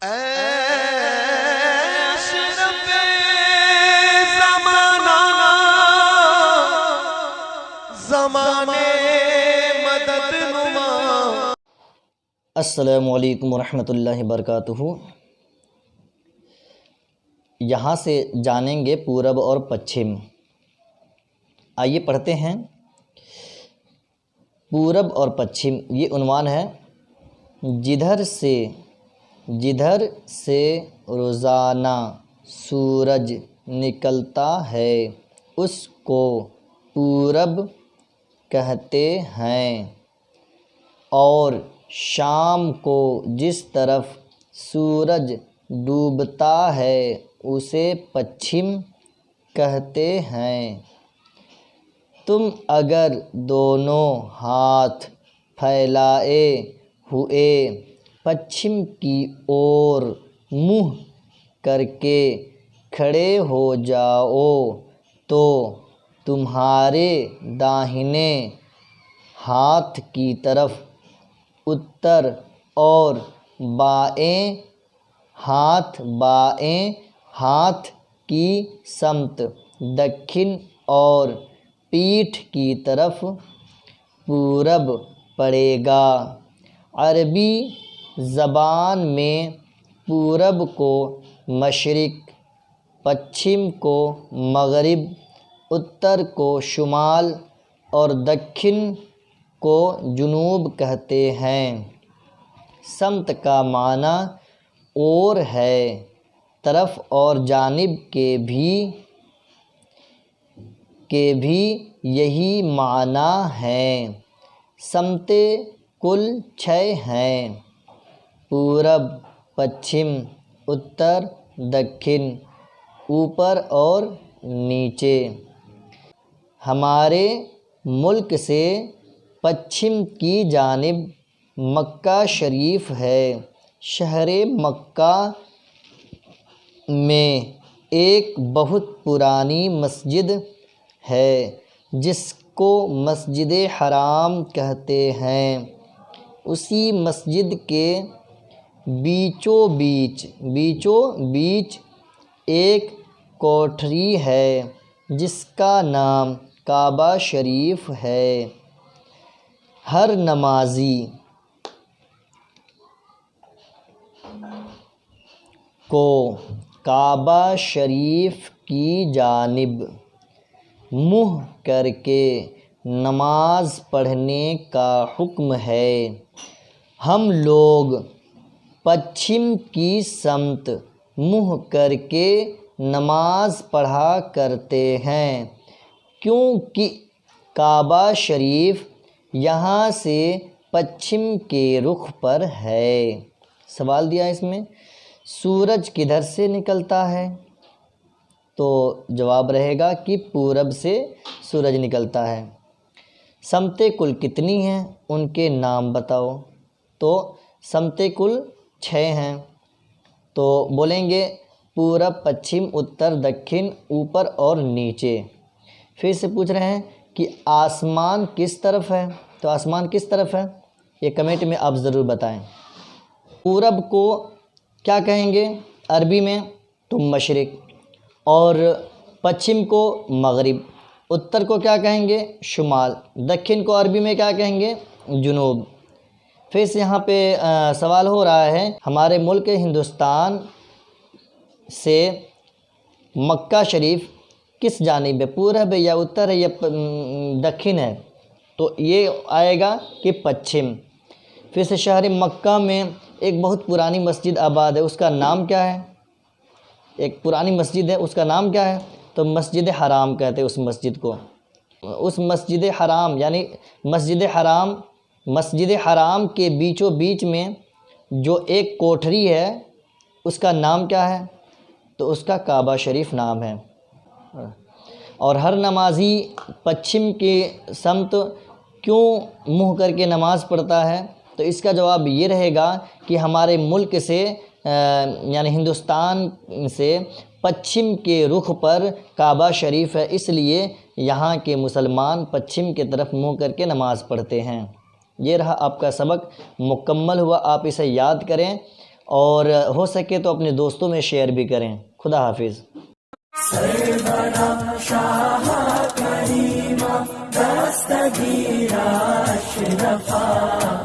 اشرف زمانہ زمانے مدد نما۔ السلام علیکم ورحمۃ اللہ وبرکاتہ۔ یہاں سے جانیں گے پورب اور پچھم۔ آئیے پڑھتے ہیں۔ پورب اور پچھم یہ عنوان ہے۔ جدھر سے روزانہ سورج نکلتا ہے اس کو پورب کہتے ہیں، اور شام کو جس طرف سورج ڈوبتا ہے اسے پچھم کہتے ہیں۔ تم اگر دونوں ہاتھ پھیلائے ہوئے پچھم کی اور منہ کر کے کھڑے ہو جاؤ تو تمہارے داہنے ہاتھ کی طرف اتر اور بائیں ہاتھ کی سمت دکن اور پیٹھ کی طرف پورب پڑے گا۔ عربی زبان میں پورب کو مشرق، پچھم کو مغرب، اتر کو شمال اور دکن کو جنوب کہتے ہیں۔ سمت کا معنی اور ہے، طرف اور جانب کے بھی یہی معنی ہیں۔ سمتیں کل 6 ہیں: پورب، پچھم، اتر، دکن، اوپر اور نیچے۔ ہمارے ملک سے پچھم کی جانب مکہ شریف ہے۔ شہر مکہ میں ایک بہت پرانی مسجد ہے جس کو مسجد حرام کہتے ہیں۔ اسی مسجد کے بیچوں بیچ ایک کوٹھری ہے جس کا نام کعبہ شریف ہے۔ ہر نمازی کو کعبہ شریف کی جانب منہ کر کے نماز پڑھنے کا حکم ہے۔ ہم لوگ پچھم کی سمت منہ کر کے نماز پڑھا کرتے ہیں کیونکہ کعبہ شریف یہاں سے پچھم کے رخ پر ہے۔ سوال دیا اس میں، سورج کدھر سے نکلتا ہے؟ تو جواب رہے گا کہ پورب سے سورج نکلتا ہے۔ سمتیں کل کتنی ہیں؟ ان کے نام بتاؤ۔ تو سمتیں کل 6 ہیں۔ تو بولیں گے پورب، پچھم، اتر، دکن، اوپر اور نیچے۔ پھر سے پوچھ رہے ہیں کہ آسمان کس طرف ہے؟ تو آسمان کس طرف ہے یہ کمنٹ میں آپ ضرور بتائیں۔ پورب کو کیا کہیں گے عربی میں؟ تو مشرق، اور پچھم کو مغرب، اتر کو کیا کہیں گے؟ شمال، دکن کو عربی میں کیا کہیں گے؟ جنوب۔ پھر سے یہاں پہ سوال ہو رہا ہے، ہمارے ملک ہندوستان سے مکہ شریف کس جانب ہے؟ پورب ہے یا اتر ہے یا دکن ہے؟ تو یہ آئے گا کہ پچھم۔ پھر سے شہر مکہ میں ایک بہت پرانی مسجد آباد ہے، اس کا نام کیا ہے؟ ایک پرانی مسجد ہے، اس کا نام کیا ہے؟ تو مسجد حرام کہتے ہیں اس مسجد کو۔ اس مسجد حرام یعنی مسجد حرام کے بیچوں بیچ میں جو ایک کوٹھری ہے اس کا نام کیا ہے؟ تو اس کا کعبہ شریف نام ہے۔ اور ہر نمازی پچھم کی سمت کیوں منہ کر کے نماز پڑھتا ہے؟ تو اس کا جواب یہ رہے گا کہ ہمارے ملک سے یعنی ہندوستان سے پچھم کے رخ پر کعبہ شریف ہے، اس لیے یہاں کے مسلمان پچھم کی طرف منہ کر کے نماز پڑھتے ہیں۔ یہ رہا آپ کا سبق، مکمل ہوا، آپ اسے یاد کریں اور ہو سکے تو اپنے دوستوں میں شیئر بھی کریں۔ خدا حافظ۔ سرورا شاہ کریمہ دستگیر اشرفا